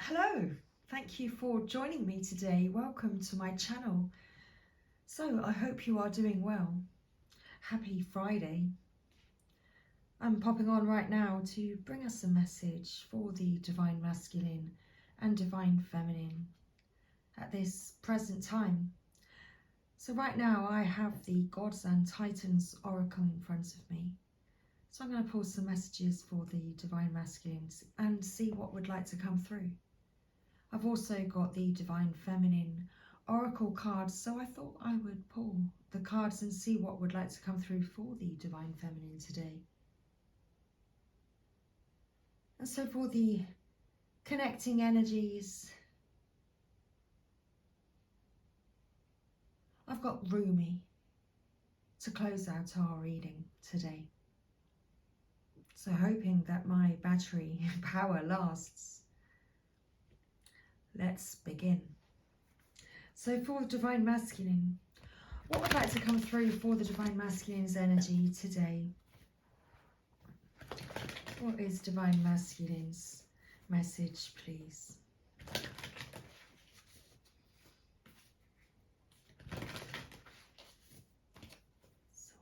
Hello, thank you for joining me today. Welcome to my channel. So I hope you are doing well. Happy Friday. I'm popping on right now to bring us a message for the Divine Masculine and Divine Feminine at this present time. So right now I have the Gods and Titans Oracle in front of me. So I'm going to pull some messages for the Divine Masculines and see what would like to come through. I've also got the Divine Feminine Oracle cards, so I thought I would pull the cards and see what would like to come through for the Divine Feminine today. And so for the connecting energies, I've got Rumi to close out our reading today. So hoping that my battery power lasts. Let's begin. So for the Divine Masculine, what would like to come through for the Divine Masculine's energy today? What is Divine Masculine's message, please? So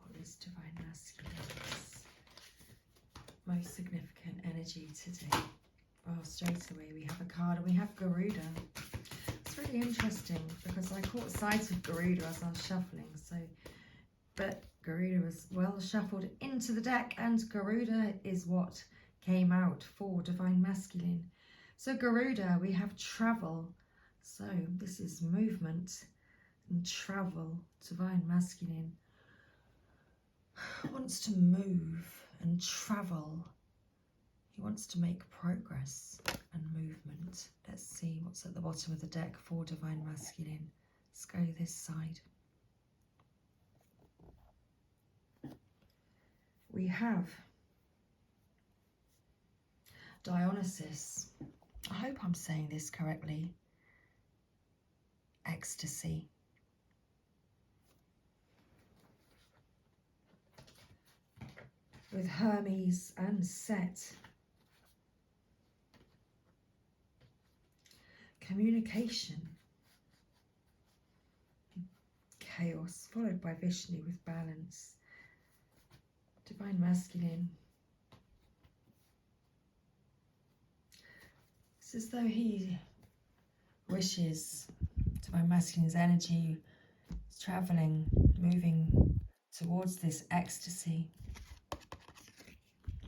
what is Divine Masculine's most significant energy today? Well, straight away we have a card and we have Garuda. It's really interesting because I caught sight of Garuda as I was shuffling. But Garuda was well shuffled into the deck, and Garuda is what came out for Divine Masculine. So Garuda, we have travel. So this is movement and travel. Divine Masculine wants to move and travel. He wants to make progress and movement. Let's see what's at the bottom of the deck for Divine Masculine. Let's go this side. We have Dionysus. I hope I'm saying this correctly. Ecstasy. With Hermes and Set. Communication. Chaos, followed by Vishnu with balance. Divine Masculine. It's as though he wishes Divine Masculine's energy is travelling, moving towards this ecstasy.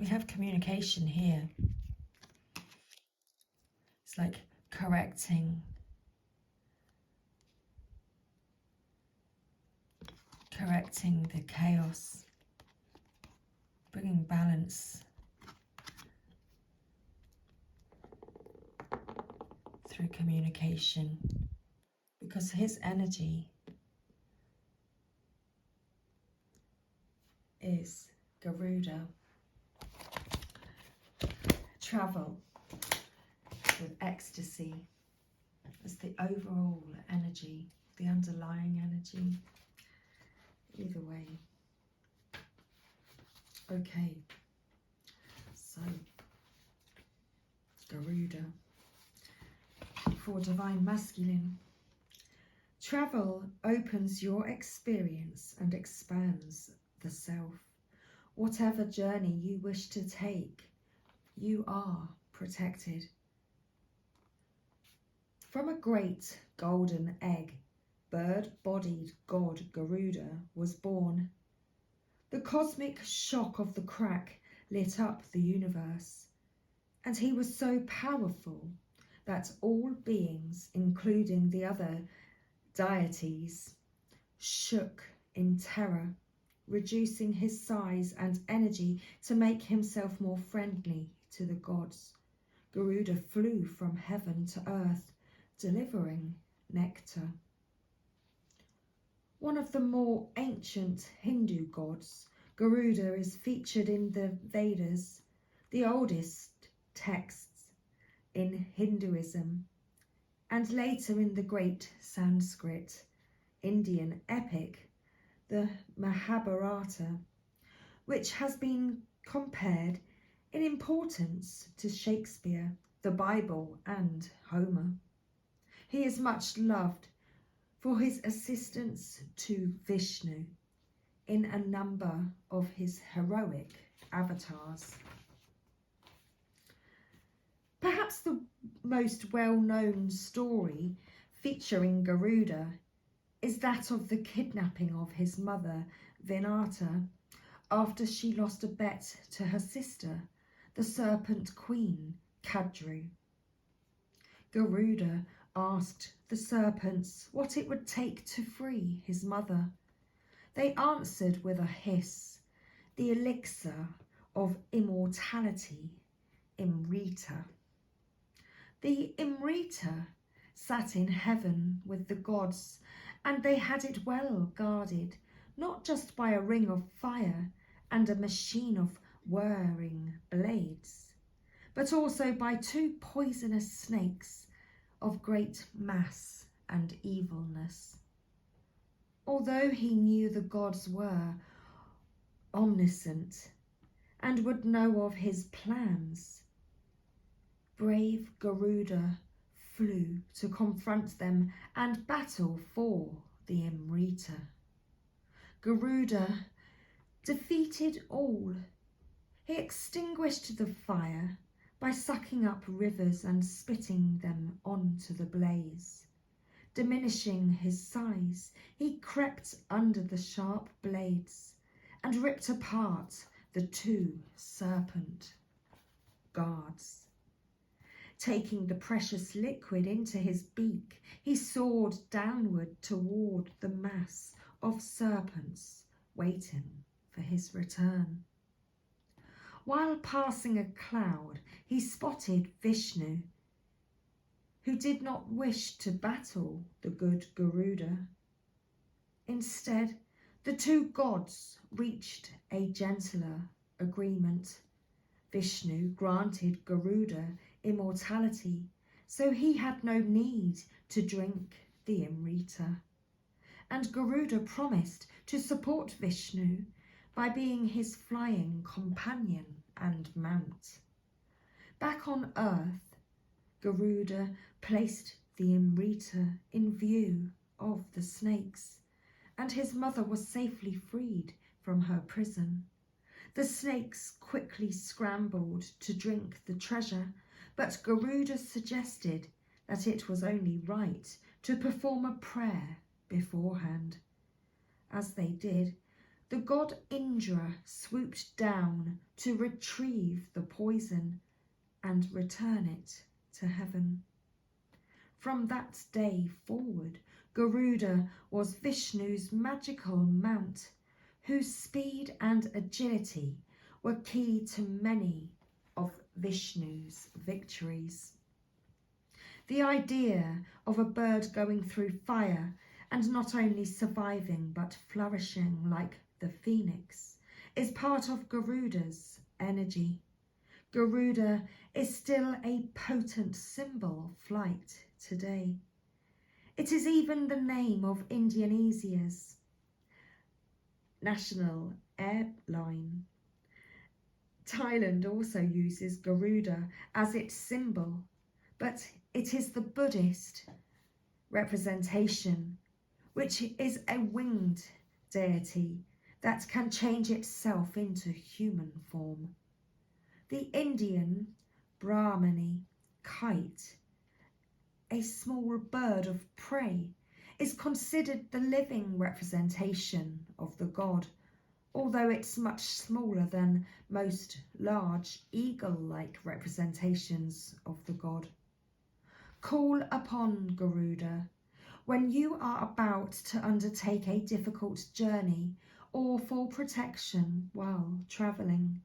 We have communication here. It's like correcting the chaos, bringing balance through communication, because his energy is Garuda, travel with ecstasy as the overall energy, the underlying energy. Either way. Okay, so Garuda for Divine Masculine. Travel opens your experience and expands the self. Whatever journey you wish to take, you are protected. From a great golden egg, bird-bodied god Garuda was born. The cosmic shock of the crack lit up the universe, and he was so powerful that all beings, including the other deities, shook in terror, reducing his size and energy to make himself more friendly to the gods. Garuda flew from heaven to earth, delivering nectar. One of the more ancient Hindu gods, Garuda is featured in the Vedas, the oldest texts in Hinduism, and later in the great Sanskrit Indian epic, the Mahabharata, which has been compared in importance to Shakespeare the Bible and Homer. He is much loved for his assistance to Vishnu in a number of his heroic avatars. Perhaps the most well-known story featuring Garuda is that of the kidnapping of his mother, Vinata, after she lost a bet to her sister, the serpent queen, Kadru. Garuda asked the serpents what it would take to free his mother. They answered with a hiss, the elixir of immortality, Imrita. The Imrita sat in heaven with the gods, and they had it well guarded, not just by a ring of fire and a machine of whirring blades, but also by 2 poisonous snakes of great mass and evilness. Although he knew the gods were omniscient and would know of his plans, brave Garuda flew to confront them and battle for the Amrita. Garuda defeated all. He extinguished the fire by sucking up rivers and spitting them onto the blaze. Diminishing his size, he crept under the sharp blades and ripped apart the 2 serpent guards. Taking the precious liquid into his beak, he soared downward toward the mass of serpents waiting for his return. While passing a cloud, he spotted Vishnu, who did not wish to battle the good Garuda. Instead, the 2 gods reached a gentler agreement. Vishnu granted Garuda immortality, so he had no need to drink the Amrita. And Garuda promised to support Vishnu by being his flying companion and mount. Back on Earth, Garuda placed the Amrita in view of the snakes, and his mother was safely freed from her prison. The snakes quickly scrambled to drink the treasure, but Garuda suggested that it was only right to perform a prayer beforehand. As they did, the god Indra swooped down to retrieve the poison and return it to heaven. From that day forward, Garuda was Vishnu's magical mount, whose speed and agility were key to many of Vishnu's victories. The idea of a bird going through fire and not only surviving but flourishing like the phoenix is part of Garuda's energy. Garuda is still a potent symbol of flight today. It is even the name of Indonesia's national airline. Thailand also uses Garuda as its symbol, but it is the Buddhist representation, which is a winged deity that can change itself into human form. The Indian Brahmani kite, a small bird of prey, is considered the living representation of the god, although it's much smaller than most large eagle-like representations of the god. Call upon Garuda when you are about to undertake a difficult journey or for protection while travelling.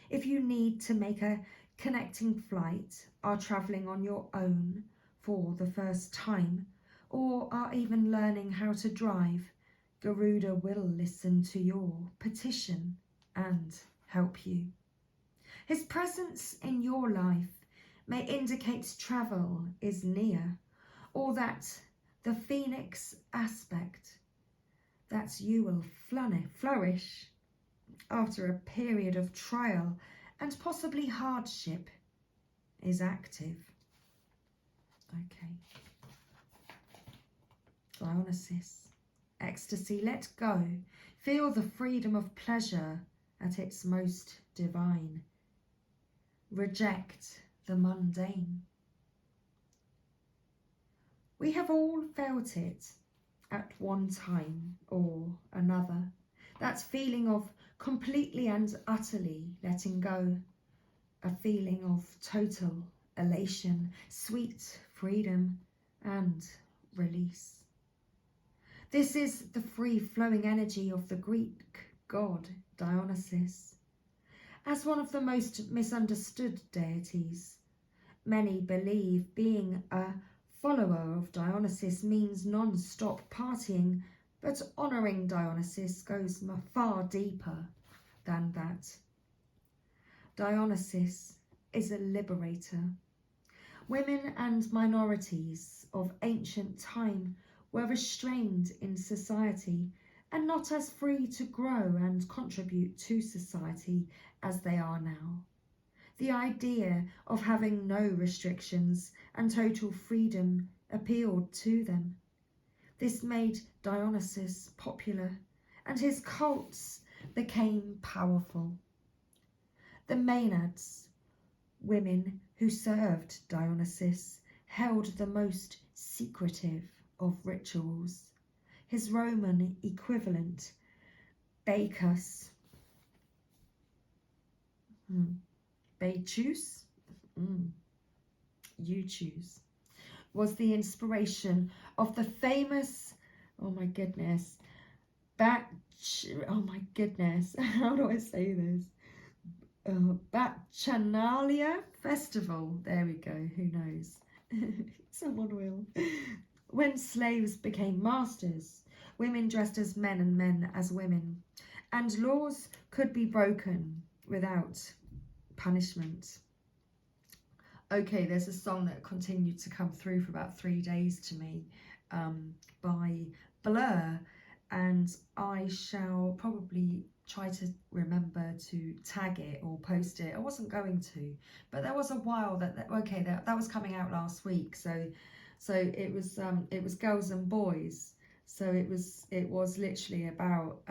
If you need to make a connecting flight, are travelling on your own for the first time, or are even learning how to drive, Garuda will listen to your petition and help you. His presence in your life may indicate travel is near, or that the phoenix aspect, that you will flourish after a period of trial and possibly hardship. is active. Okay. Dionysus. Ecstasy, let go. Feel the freedom of pleasure at its most divine. Reject the mundane. We have all felt it at one time or another. That feeling of completely and utterly letting go. A feeling of total elation, sweet freedom and release. This is the free-flowing energy of the Greek god Dionysus. As one of the most misunderstood deities, many believe being a follower of Dionysus means non-stop partying, but honouring Dionysus goes far deeper than that. Dionysus is a liberator. Women and minorities of ancient time were restrained in society and not as free to grow and contribute to society as they are now. The idea of having no restrictions and total freedom appealed to them. This made Dionysus popular, and his cults became powerful. The Maenads, women who served Dionysus, held the most secretive of rituals. His Roman equivalent, Bacchus, Bacchus, you choose, was the inspiration of the famous, how do I say this? Bacchanalia Festival. There we go, who knows? Someone will. When slaves became masters, women dressed as men and men as women, and laws could be broken without punishment. Okay, there's a song that continued to come through for about 3 days to me by Blur, and I shall probably try to remember to tag it or post it. I wasn't going to, but there was a while that was coming out last week, so it was girls and boys, so it was literally about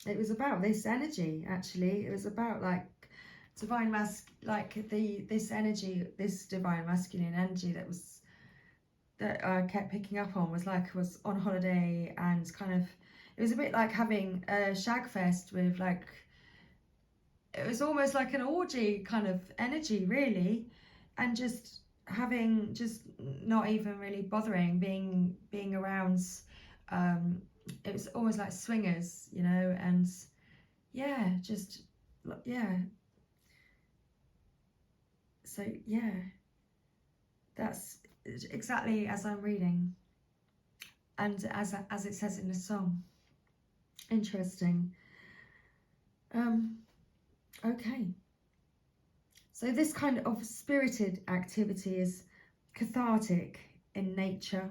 it was about this energy. Actually, it was about like divine this energy, this divine masculine energy that I kept picking up on, was on holiday, and kind of, it was a bit like having a shag fest with it was almost like an orgy kind of energy, really, and just not even really bothering being around. It was almost like swingers, and so that's exactly as I'm reading, and as it says in the song. Interesting. Okay. So this kind of spirited activity is cathartic in nature.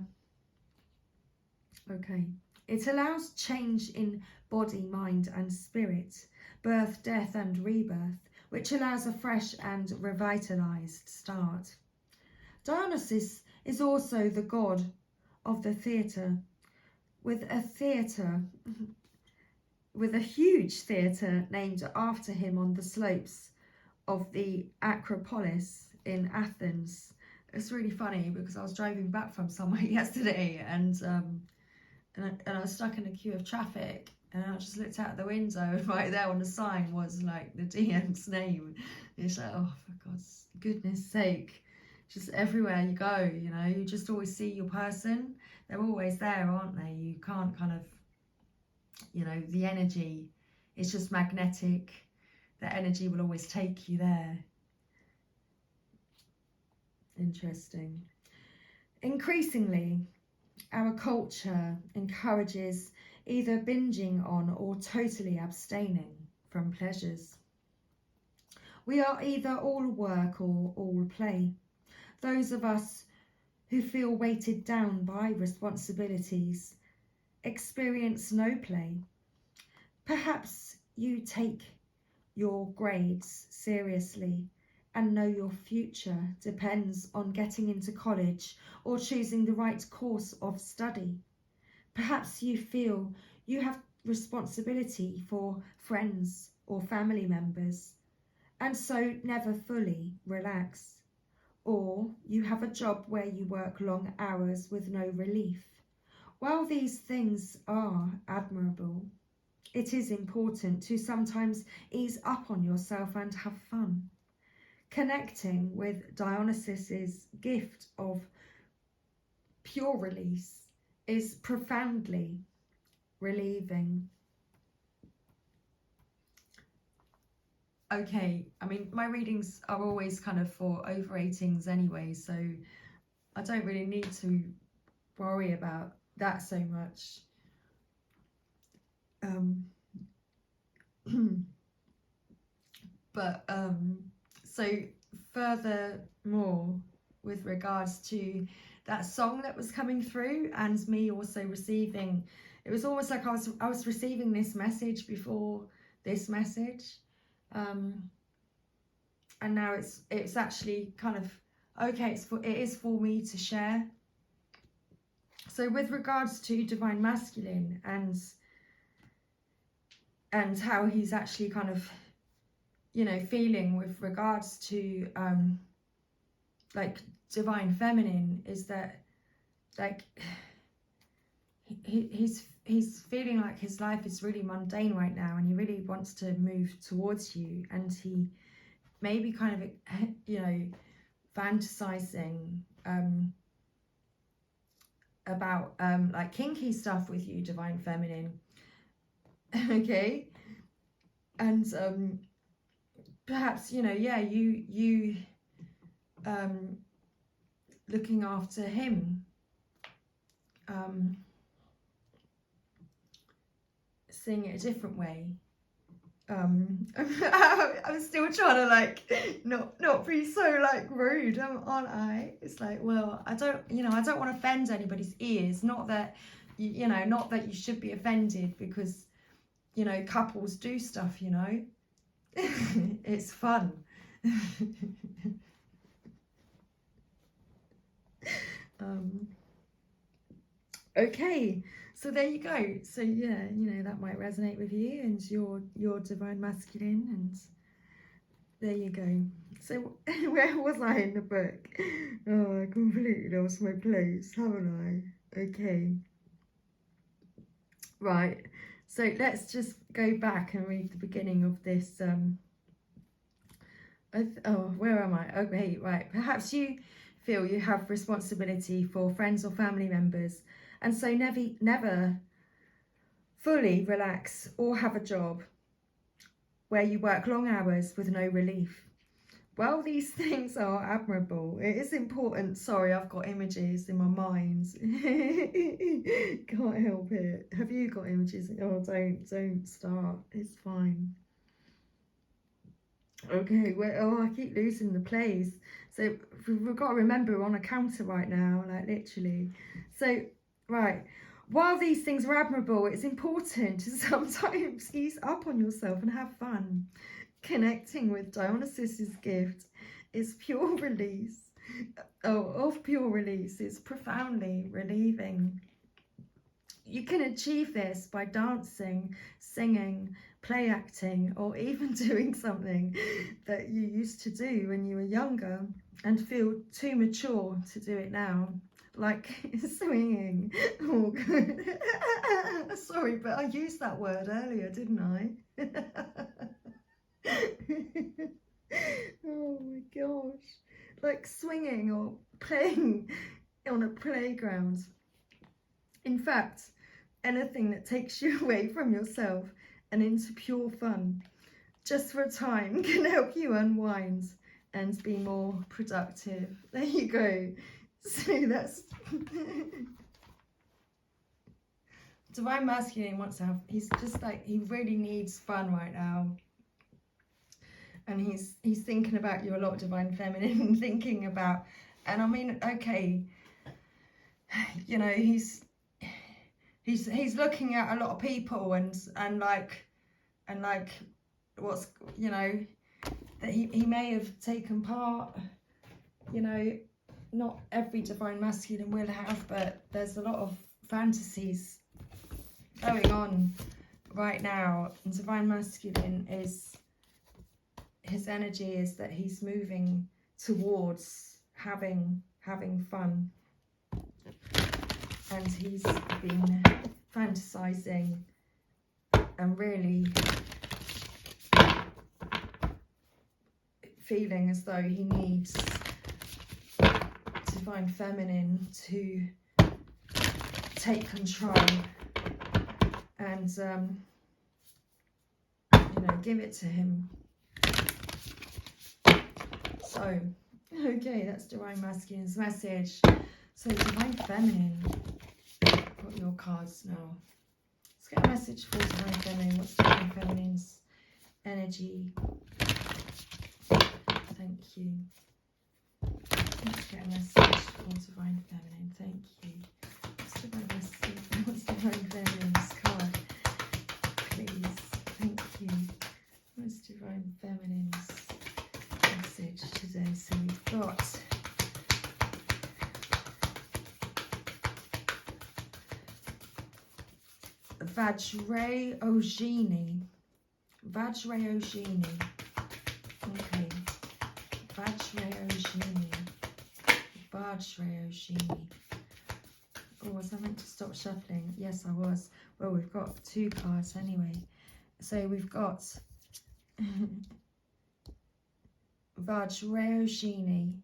Okay. It allows change in body, mind and spirit, birth, death and rebirth, which allows a fresh and revitalized start. Dionysus is also the god of the theatre, with a huge theatre named after him on the slopes of the Acropolis in Athens. It's really funny because I was driving back from somewhere yesterday, and I was stuck in a queue of traffic, and I just looked out the window, and right there on the sign was like the DM's name. It's like, oh, for God's goodness sake, just everywhere you go, you just always see your person. They're always there, aren't they? You can't kind of, the energy, it's just magnetic. The energy will always take you there. Interesting. Increasingly, our culture encourages either binging on or totally abstaining from pleasures. We are either all work or all play. Those of us who feel weighted down by responsibilities experience no play. Perhaps you take your grades seriously and know your future depends on getting into college or choosing the right course of study. Perhaps you feel you have responsibility for friends or family members, and so never fully relax. Or you have a job where you work long hours with no relief. While these things are admirable, it is important to sometimes ease up on yourself and have fun. Connecting with Dionysus's gift of pure release is profoundly relieving. Okay, I mean, my readings are always kind of for over 18s anyway, so I don't really need to worry about that so much. But so furthermore, with regards to that song that was coming through and me also receiving, it was almost like I was receiving this message before this message, and now it's actually kind of okay. It is for me to share. So with regards to Divine Masculine and how he's actually kind of, you know, feeling with regards to like Divine Feminine, is that like he's feeling like his life is really mundane right now, and he really wants to move towards you, and he may be kind of, you know, fantasizing about like kinky stuff with you, Divine Feminine. Okay, and perhaps, you know, yeah, you looking after him, seeing it a different way. I'm still trying to like not be so like rude, aren't I? It's like, well, I don't want to offend anybody's ears. Not that not that you should be offended, because you know, couples do stuff, you know. It's fun. Okay, so there you go. So yeah, you know, that might resonate with you and your Divine Masculine, and there you go. So where was I in the book? Oh, I completely lost my place, haven't I? Okay. Right, so let's just go back and read the beginning of this. Where am I? Okay, right. Perhaps you feel you have responsibility for friends or family members, and so never fully relax or have a job where you work long hours with no relief. Well, these things are admirable. It is important. Sorry, I've got images in my mind. Can't help it. Have you got images? Oh, don't start. It's fine. Okay, well, I keep losing the place. So we've got to remember we're on a counter right now, like literally. So, right. While these things are admirable, it's important to sometimes ease up on yourself and have fun. Connecting with Dionysus's gift is pure release. Of pure release is profoundly relieving. You can achieve this by dancing, singing, play acting, or even doing something that you used to do when you were younger and feel too mature to do it now, like swinging. Oh, sorry, but I used that word earlier, didn't I? Oh my gosh, like swinging or playing on a playground. In fact, anything that takes you away from yourself and into pure fun, just for a time, can help you unwind and be more productive. There you go. So that's Divine Masculine wants to have, he's just like, he really needs fun right now. And he's thinking about you a lot, Divine Feminine, thinking about, and I mean, okay, you know, he's looking at a lot of people and like what's, you know, that he may have taken part, you know, not every divine masculine will have, but there's a lot of fantasies going on right now. And divine masculine is, his energy is that he's moving towards having fun, and he's been fantasizing and really feeling as though he needs divine feminine to take control and you know, give it to him. So okay, that's divine masculine's message. So divine feminine, got your cards now. Let's get a message for divine feminine. What's divine feminine's energy? Thank you. Let's get a message for divine feminine. Thank you. What's divine message? What's divine feminine's card? Please. Thank you. What's divine feminine's message today? So we've got Vajrayogini. Vajrayogini. Okay. Vajrayogini. Vajrayogini. Oh, was I meant to stop shuffling? Yes, I was. Well, we've got two cards anyway. So we've got Vajrayogini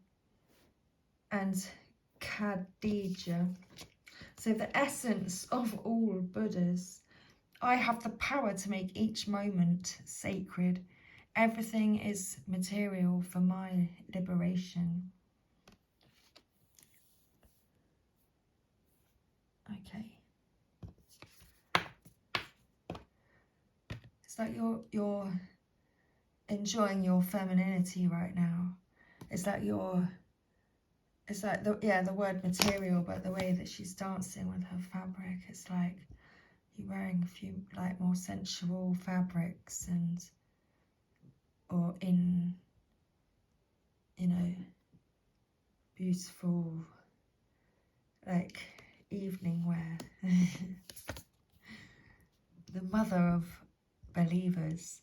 and Khadija. So the essence of all Buddhas. I have the power to make each moment sacred. Everything is material for my liberation. Okay. It's like you're enjoying your femininity right now. It's like the word material, but the way that she's dancing with her fabric, it's like you're wearing a few like more sensual fabrics, and or in, you know, beautiful like evening wear. The mother of believers.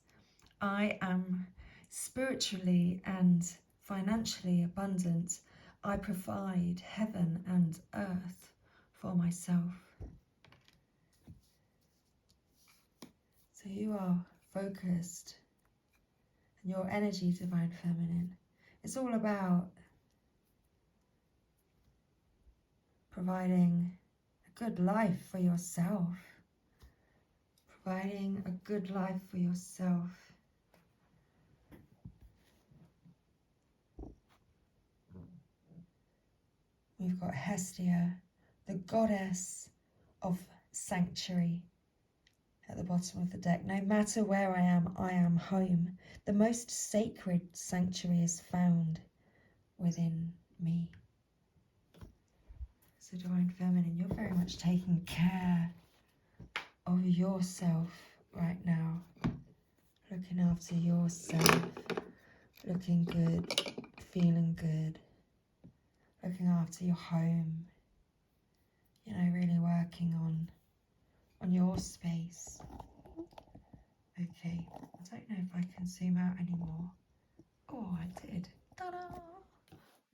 I am spiritually and financially abundant. I provide heaven and earth for myself. So you are focused, and your energy, divine feminine, it's all about providing a good life for yourself. Providing a good life for yourself. We've got Hestia, the goddess of sanctuary, at the bottom of the deck. No matter where I am home. The most sacred sanctuary is found within me. So divine feminine, you're very much taking care of yourself right now. Looking after yourself. Looking good. Feeling good. Looking after your home. You know, really working on your space. Okay, I don't know if I can zoom out anymore. Oh, I did. Ta-da!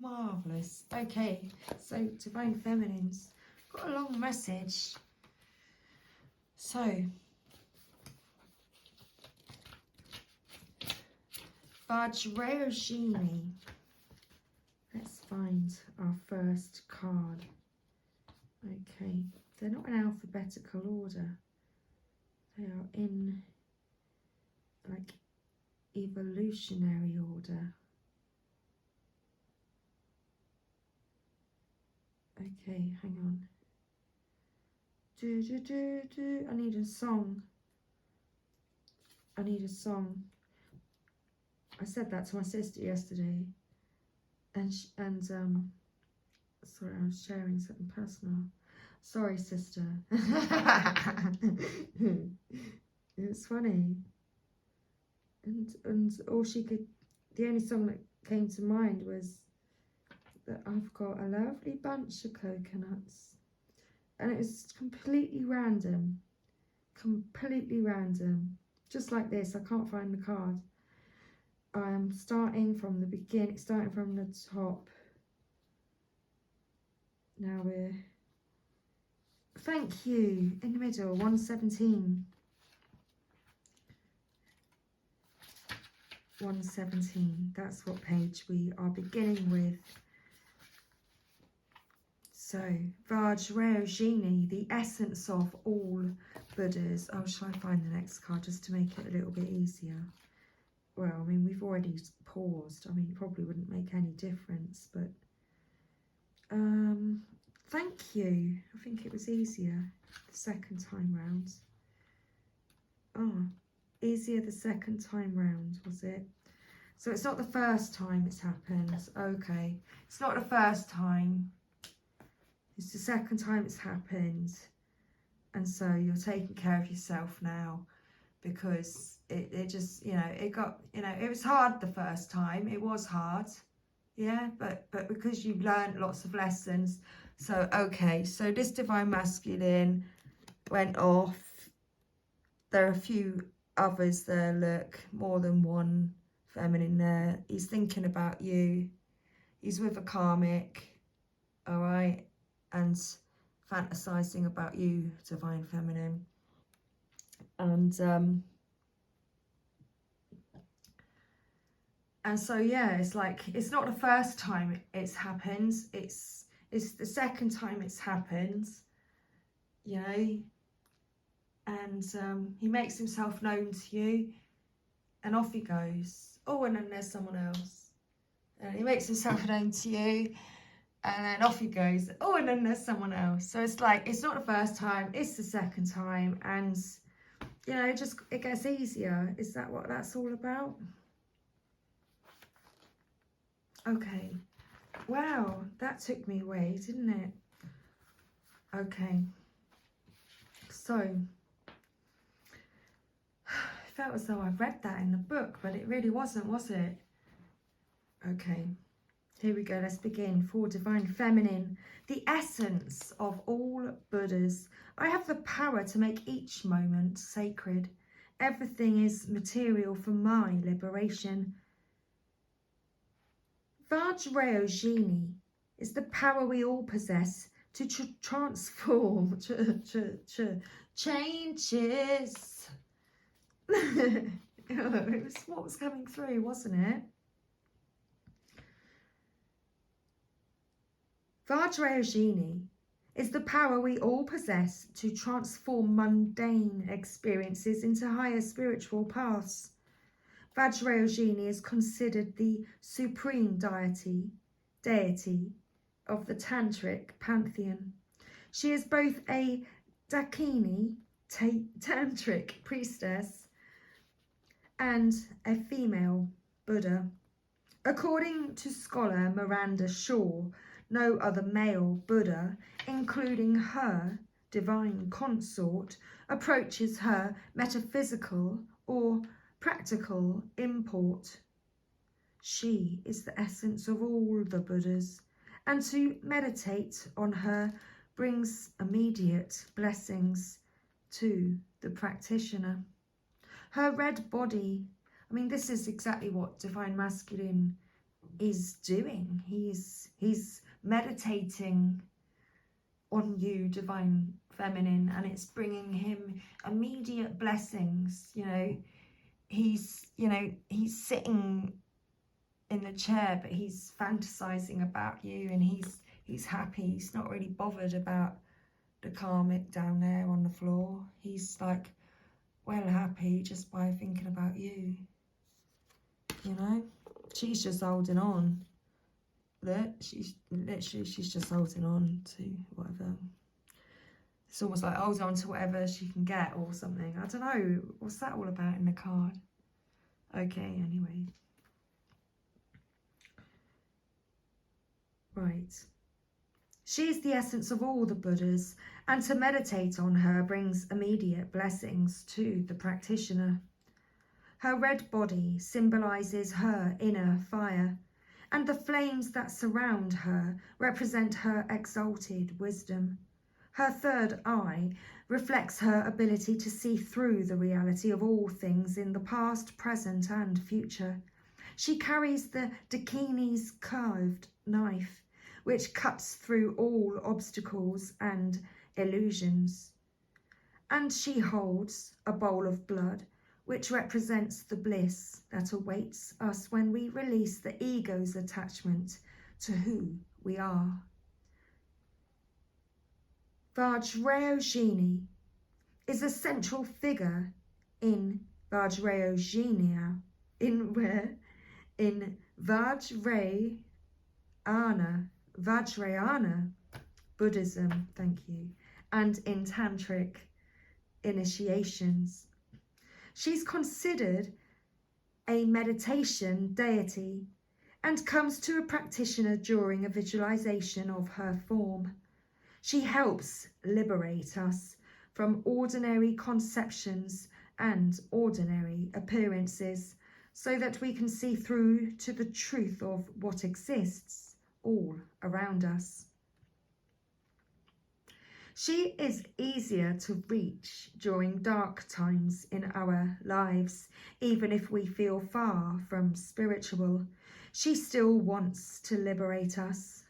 Marvellous. Okay, so divine feminines, got a long message. So Vajrayogini. Let's find our first card. Okay, they're not in alphabetical order. They are in like evolutionary order. Okay, hang on. I need a song. I need a song. I said that to my sister yesterday, and sorry, I was sharing something personal. Sorry, sister. It's funny, and all she could the only song that came to mind was that I've got a lovely bunch of coconuts. And it was completely random. Completely random. Just like this, I can't find the card. I am starting from the beginning, starting from the top. Now we're, thank you, in the middle, 117. 117, that's what page we are beginning with. So, Vajrayogini, the essence of all Buddhas. Oh, shall I find the next card just to make it a little bit easier? Well, I mean, we've already paused. I mean, it probably wouldn't make any difference, but thank you. I think it was easier the second time round. Oh, easier the second time round, was it? So it's not the first time it's happened. Okay, it's not the first time. It's the second time it's happened. And so you're taking care of yourself now, because it just, you know, it got, you know, it was hard the first time. It was hard. Yeah, but because you've learned lots of lessons. So, okay, so this divine masculine went off. There are a few others there, look, more than one feminine there. He's thinking about you. He's with a karmic, all right, and fantasizing about you, divine feminine. And so, yeah, it's like, it's not the first time it's happened. It's the second time it's happened, you know. And he makes himself known to you, and off he goes. Oh, and then there's someone else. And he makes himself known to you, and then off he goes. Oh, and then there's someone else. So it's like, it's not the first time, it's the second time. And, you know, it gets easier. Is that what that's all about? Okay. Wow, that took me away, didn't it? Okay. So, I felt as though I've read that in the book, but it really wasn't, was it? Okay. Here we go, let's begin. For Divine Feminine, the essence of all Buddhas. I have the power to make each moment sacred. Everything is material for my liberation. Vajrayogini is the power we all possess to transform, changes. It was what was coming through, wasn't it? Vajrayogini is the power we all possess to transform mundane experiences into higher spiritual paths. Vajrayogini is considered the supreme deity of the Tantric pantheon. She is both a Dakini, Tantric priestess, and a female Buddha. According to scholar Miranda Shaw, no other male Buddha, including her divine consort, approaches her metaphysical or practical import. She is the essence of all the Buddhas, and to meditate on her brings immediate blessings to the practitioner. Her red body, I mean, this is exactly what Divine Masculine is doing. He's meditating on you, Divine Feminine, and it's bringing him immediate blessings. You know, he's sitting in the chair, but he's fantasizing about you, and he's happy. He's not really bothered about the karmic down there on the floor. He's like well happy just by thinking about you. You know, she's just holding on. Look, she's just holding on to whatever. It's almost like holding on to whatever she can get or something. I don't know. What's that all about in the card? Okay, anyway. Right. She is the essence of all the Buddhas, and to meditate on her brings immediate blessings to the practitioner. Her red body symbolizes her inner fire, and the flames that surround her represent her exalted wisdom. Her third eye reflects her ability to see through the reality of all things in the past, present, and future. She carries the Dakini's curved knife, which cuts through all obstacles and illusions. And she holds a bowl of blood, which represents the bliss that awaits us when we release the ego's attachment to who we are. Vajrayogini is a central figure in Vajrayana Buddhism, and in Tantric initiations. She's considered a meditation deity and comes to a practitioner during a visualization of her form. She helps liberate us from ordinary conceptions and ordinary appearances so that we can see through to the truth of what exists all around us. She is easier to reach during dark times in our lives, even if we feel far from spiritual. She still wants to liberate us.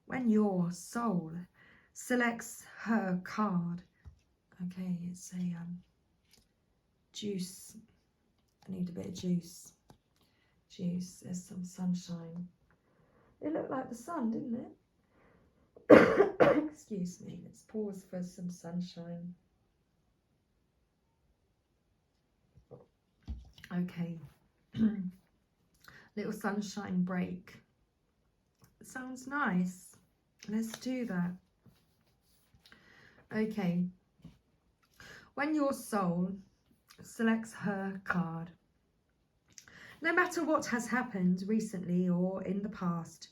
When your soul selects her card, okay, it's a juice. I need a bit of juice. There's some sunshine. It looked like the sun, didn't it? Excuse me, let's pause for some sunshine. Okay, little sunshine break. Sounds nice. Let's do that. Okay, when your soul selects her card, no matter what has happened recently or in the past,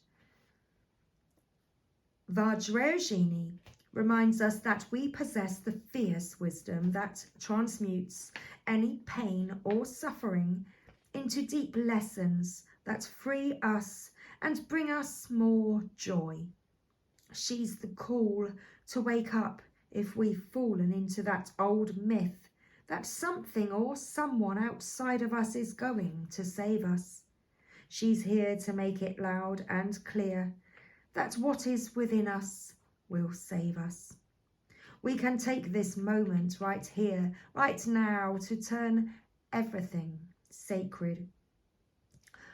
Vajrayogini reminds us that we possess the fierce wisdom that transmutes any pain or suffering into deep lessons that free us and bring us more joy. She's the call to wake up if we've fallen into that old myth that something or someone outside of us is going to save us. She's here to make it loud and clear that what is within us will save us. We can take this moment right here, right now, to turn everything sacred.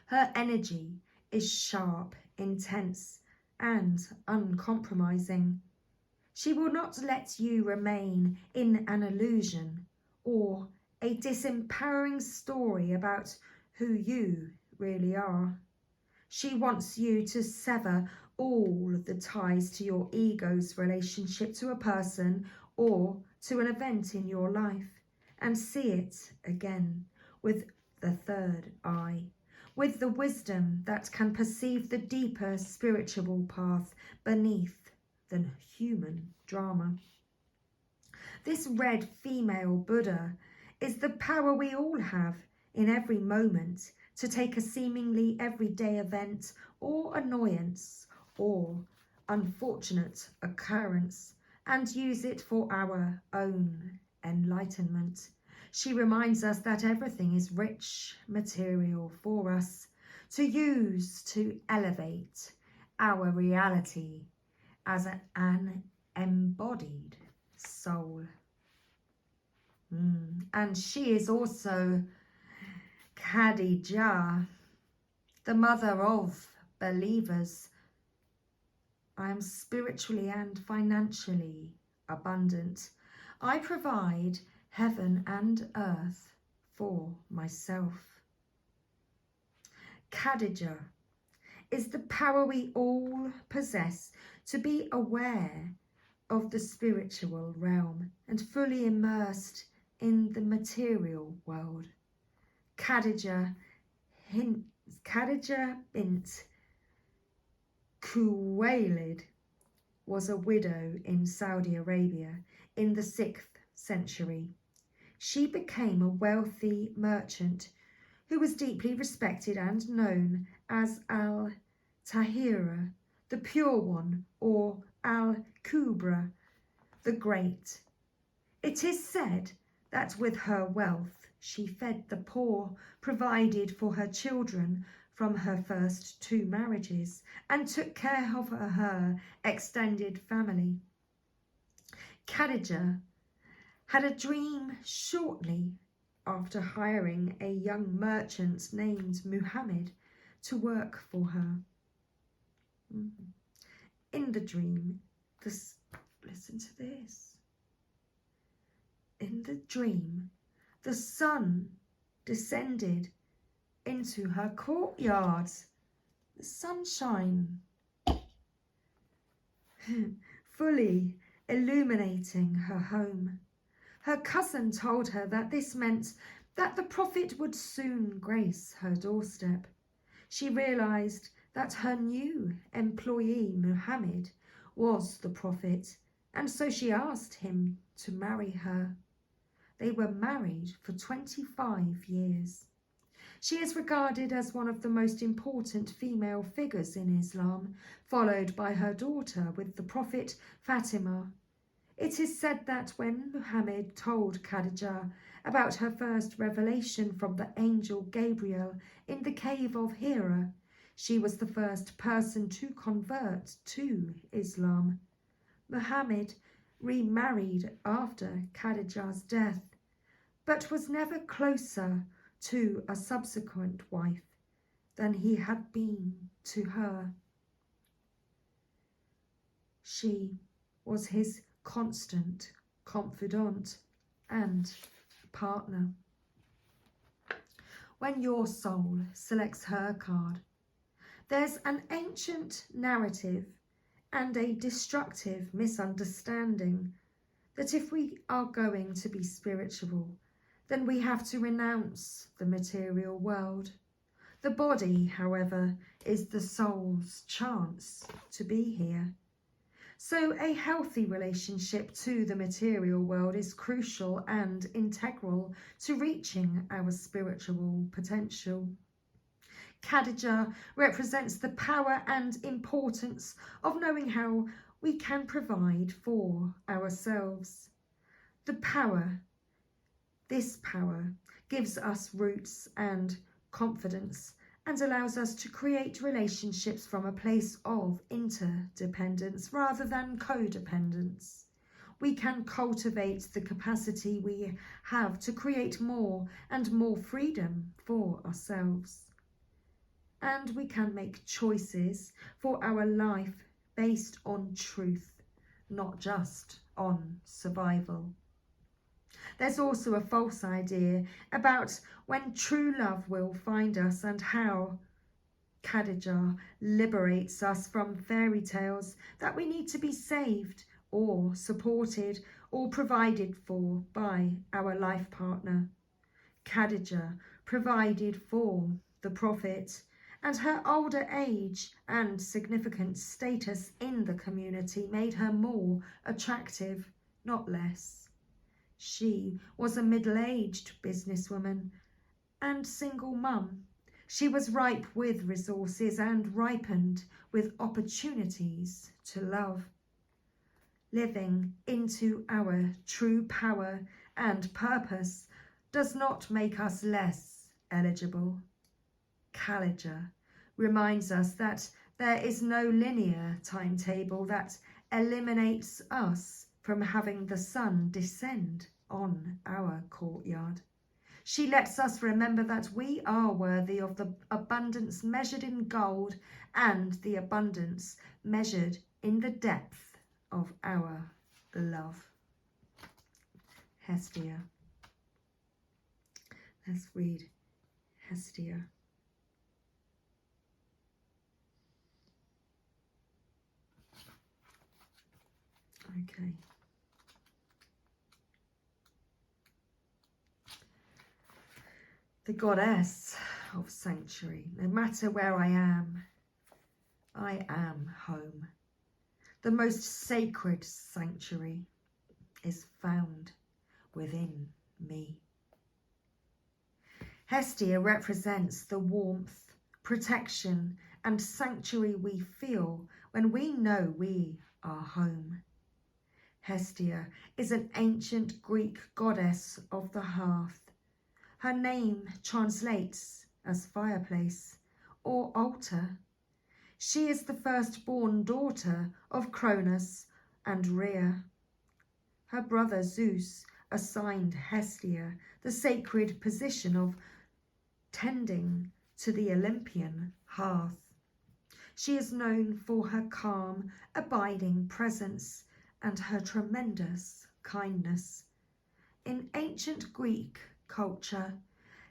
Her energy is sharp, intense, and uncompromising. She will not let you remain in an illusion or a disempowering story about who you really are. She wants you to sever all the ties to your ego's relationship to a person or to an event in your life and see it again with the third eye, with the wisdom that can perceive the deeper spiritual path beneath the human drama. This red female Buddha is the power we all have in every moment to take a seemingly everyday event or annoyance or unfortunate occurrence and use it for our own enlightenment. She reminds us that everything is rich material for us to use to elevate our reality as an embodied soul. And she is also Khadija, the mother of believers. I am spiritually and financially abundant. I provide heaven and earth for myself. Khadija is the power we all possess to be aware of the spiritual realm and fully immersed in the material world. Khadija bint Khuwaylid was a widow in Saudi Arabia in the 6th century. she became a wealthy merchant who was deeply respected and known as Al-Tahira, the Pure One, or Al-Kubra, the Great. It is said that with her wealth she fed the poor, provided for her children from her first 2 marriages, and took care of her extended family. Khadija had a dream shortly after hiring a young merchant named Muhammad to work for her. In the dream, listen to this. In the dream, the sun descended into her courtyard. The sunshine fully illuminating her home. Her cousin told her that this meant that the prophet would soon grace her doorstep. She realized that her new employee, Muhammad, was the prophet, and so she asked him to marry her. They were married for 25 years. She is regarded as one of the most important female figures in Islam, followed by her daughter with the prophet Fatima. It is said that when Muhammad told Khadija about her first revelation from the angel Gabriel in the cave of Hira, she was the first person to convert to Islam. Muhammad remarried after Khadija's death, but was never closer to a subsequent wife than he had been to her. She was his constant confidant and partner. When your soul selects her card, there's an ancient narrative and a destructive misunderstanding that if we are going to be spiritual, then we have to renounce the material world. The body, however, is the soul's chance to be here. So a healthy relationship to the material world is crucial and integral to reaching our spiritual potential. Khadija represents the power and importance of knowing how we can provide for ourselves. This power gives us roots and confidence and allows us to create relationships from a place of interdependence rather than codependence. We can cultivate the capacity we have to create more and more freedom for ourselves. And we can make choices for our life based on truth, not just on survival. There's also a false idea about when true love will find us and how Khadija liberates us from fairy tales that we need to be saved or supported or provided for by our life partner. Khadija provided for the prophet, and her older age and significant status in the community made her more attractive, not less. She was a middle-aged businesswoman and single mum. She was ripe with resources and ripened with opportunities to love. Living into our true power and purpose does not make us less eligible. Khadija reminds us that there is no linear timetable that eliminates us from having the sun descend on our courtyard. She lets us remember that we are worthy of the abundance measured in gold and the abundance measured in the depth of our love. Hestia. Let's read Hestia. Okay. The goddess of sanctuary. No matter where I am home. The most sacred sanctuary is found within me. Hestia represents the warmth, protection, and sanctuary we feel when we know we are home. Hestia is an ancient Greek goddess of the hearth. Her name translates as fireplace or altar. She is the firstborn daughter of Cronus and Rhea. Her brother Zeus assigned Hestia the sacred position of tending to the Olympian hearth. She is known for her calm, abiding presence and her tremendous kindness. In ancient Greek culture,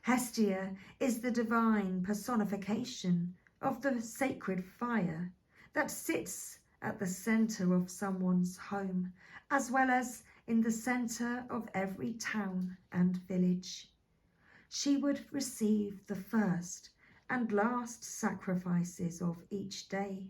Hestia is the divine personification of the sacred fire that sits at the center of someone's home, as well as in the center of every town and village. She would receive the first and last sacrifices of each day.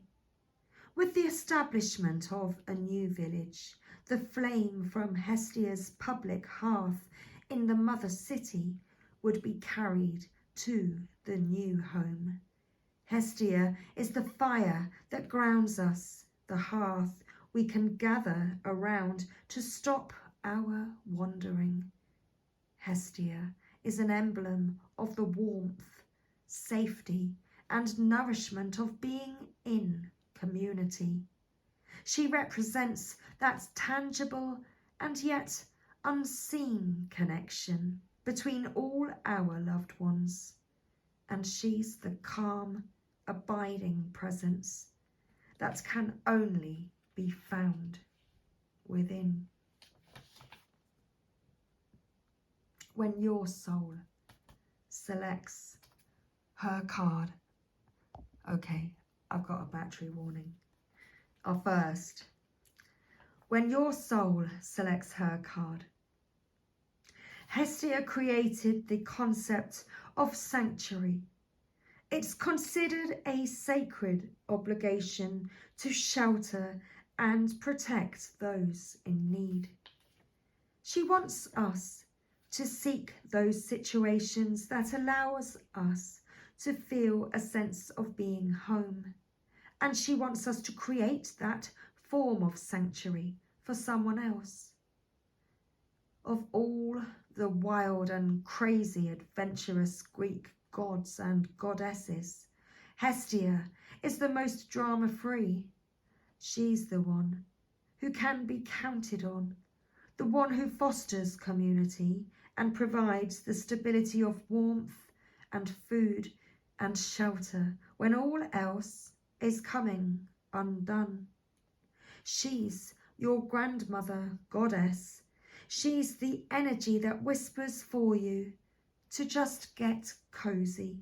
With the establishment of a new village, the flame from Hestia's public hearth in the mother city would be carried to the new home. Hestia is the fire that grounds us, the hearth we can gather around to stop our wandering. Hestia is an emblem of the warmth, safety, and nourishment of being in community. She represents that tangible and yet unseen connection between all our loved ones, and she's the calm, abiding presence that can only be found within. When your soul selects her card, okay, I've got a battery warning. First, when your soul selects her card, Hestia created the concept of sanctuary. It's considered a sacred obligation to shelter and protect those in need. She wants us to seek those situations that allows us to feel a sense of being home. And she wants us to create that form of sanctuary for someone else. Of all the wild and crazy adventurous Greek gods and goddesses, Hestia is the most drama-free. She's the one who can be counted on, the one who fosters community and provides the stability of warmth and food and shelter when all else is coming undone. She's your grandmother goddess. She's the energy that whispers for you to just get cozy.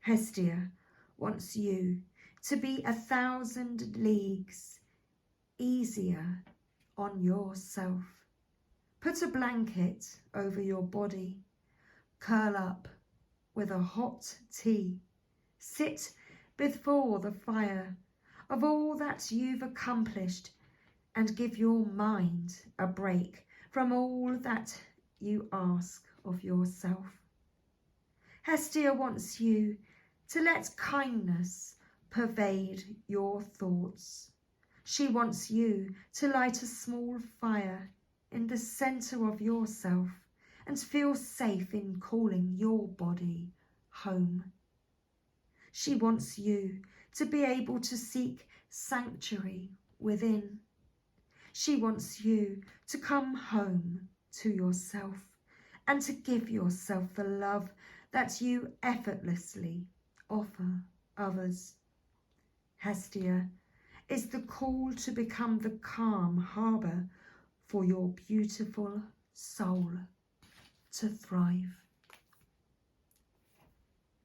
Hestia wants you to be 1,000 leagues easier on yourself. Put a blanket over your body. Curl up with a hot tea. Sit before the fire of all that you've accomplished and give your mind a break from all that you ask of yourself. Hestia wants you to let kindness pervade your thoughts. She wants you to light a small fire in the center of yourself and feel safe in calling your body home. She wants you to be able to seek sanctuary within. She wants you to come home to yourself and to give yourself the love that you effortlessly offer others. Hestia is the call to become the calm harbour for your beautiful soul to thrive.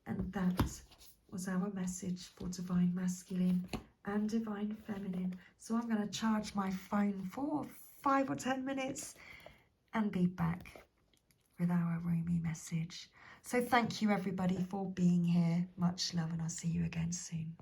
And that was our message for Divine Masculine and Divine Feminine. So I'm going to charge my phone for 5 or 10 minutes and be back with our Rumi message. So thank you everybody for being here. Much love, and I'll see you again soon.